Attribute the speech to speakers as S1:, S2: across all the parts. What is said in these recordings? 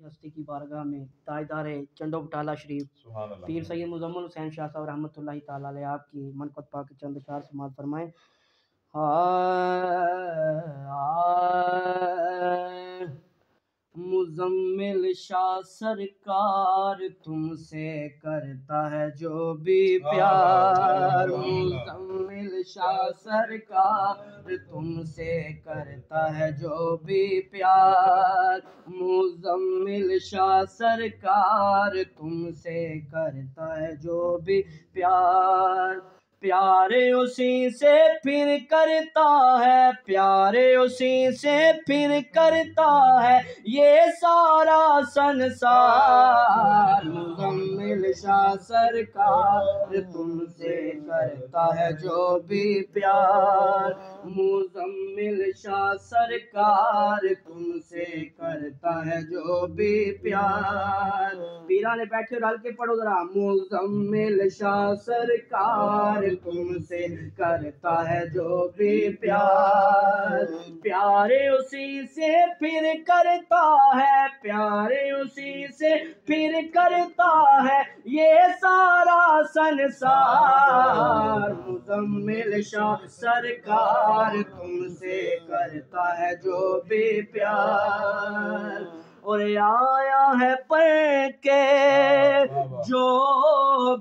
S1: हस्ती की बारगाह में ताजदार चंडो बटाला शरीफ पीर सैयद मुजम्मिल हुसैन शाह साहब रहमतुल्लाहि ताला अलैह आपकी मनक़त पाक चंद अशआर समाअत फरमाएं। मुजम्मिल शाह सरकार तुमसे करता है जो भी प्यार, मुजम्मिल शाह सरकार तुमसे करता है जो भी प्यार, मुजम्मिल शाह सरकार तुमसे करता है जो भी प्यार। प्यारे उसी से फिर करता है, प्यारे उसी से फिर करता है ये सारा संसार, मुजम्मिल शाह सरकार तुमसे करता है जो भी प्यार, मुजम्मिल शाह सरकार तुमसे करता है जो भी प्यार। पीरा ने बैठे रल के पढ़ो जरा। मुजम्मिल शाह सरकार तुमसे करता है जो भी प्यार, प्यारे उसी से फिर करता है, प्यारे उसी से फिर करता है ये सारा संसार, मुजम्मिल शाह सरकार तुमसे करता है जो भी प्यार। और आया है पढ़ के जो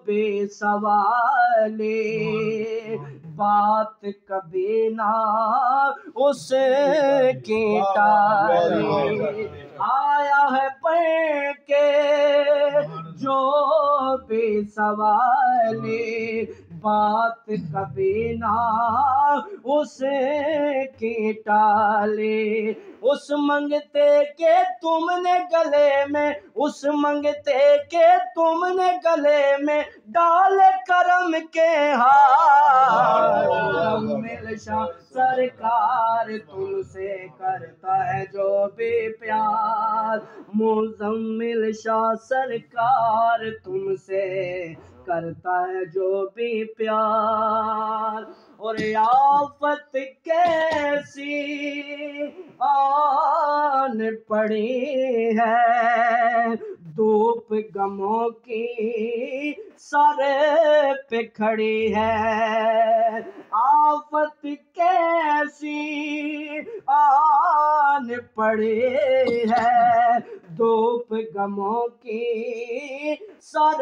S1: बेसवाली बात कभी ना उसकी टाली, आया है पढ़ के जो बेसवाली बात कभी ना उसकी टाली। उस मंगते के तुमने गले में, उस मंगते के तुमने गले में डाल करम के हार, मुजम्मिल शाह सरकार तुमसे करता है जो भी प्यार, मुजम्मिल शाह सरकार तुमसे करता है जो भी प्यार। और आफत कैसी आन पड़ी है, धूप गमों की सर पे खड़ी है, आफत कैसी आन पड़ी है, धूप गमों की सर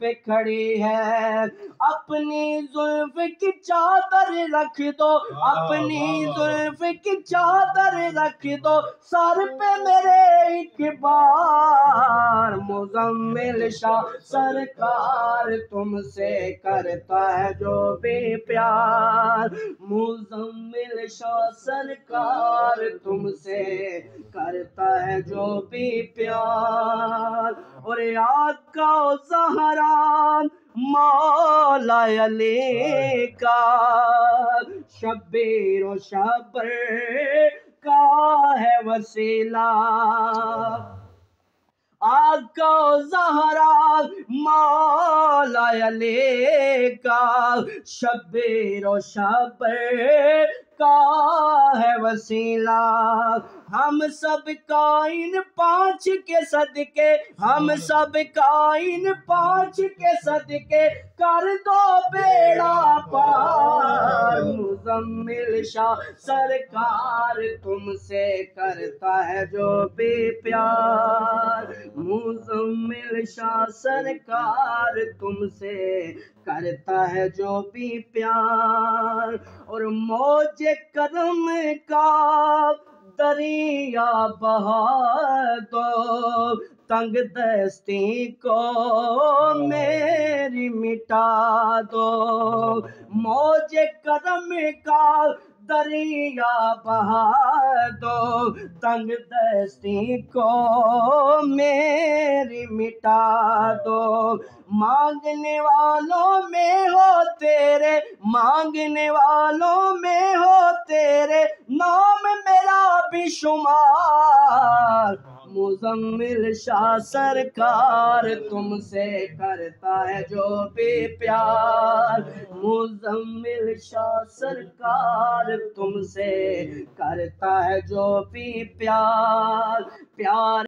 S1: पे खड़ी है। अपनी जुल्फ की चादर रख दो, अपनी जुल्फ की चादर रख दो सर पे मेरे एक बार, मुजम्मिल शाह सरकार तुमसे करता है जो भी प्यार, मुजम्मिल शाह सरकार तुमसे करता है जो भी प्यार। और आका ज़हरा मौला अली का शब्बीर व शबर का है वसीला, आका ज़हरा मौला अली का शब्बीर व शबर का है वसीला। हम सब का इन पाँच के सदके, हम सब का इन पाँच के सदके कर दो बेड़ा पार, मुजम्मिल शाह सरकार तुमसे करता है जो भी प्यार, मुजम्मिल शाह सरकार तुमसे करता है जो भी प्यार। और मौजे करम का दरिया बहा दो, तंग दस्ती को मेरी मिटा दो, मौजे करम का दरिया बहा दो, तंग दस्ती को मेरी मिटा दो। मांगने वालों में हो तेरे, मांगने वालों में हो तेरे नाम मेरा भी शुमार, मुजम्मिल शाह सरकार तुमसे करता है जो भी प्यार, मुजम्मिल शाह सरकार तुमसे करता है जो भी प्यार। प्यार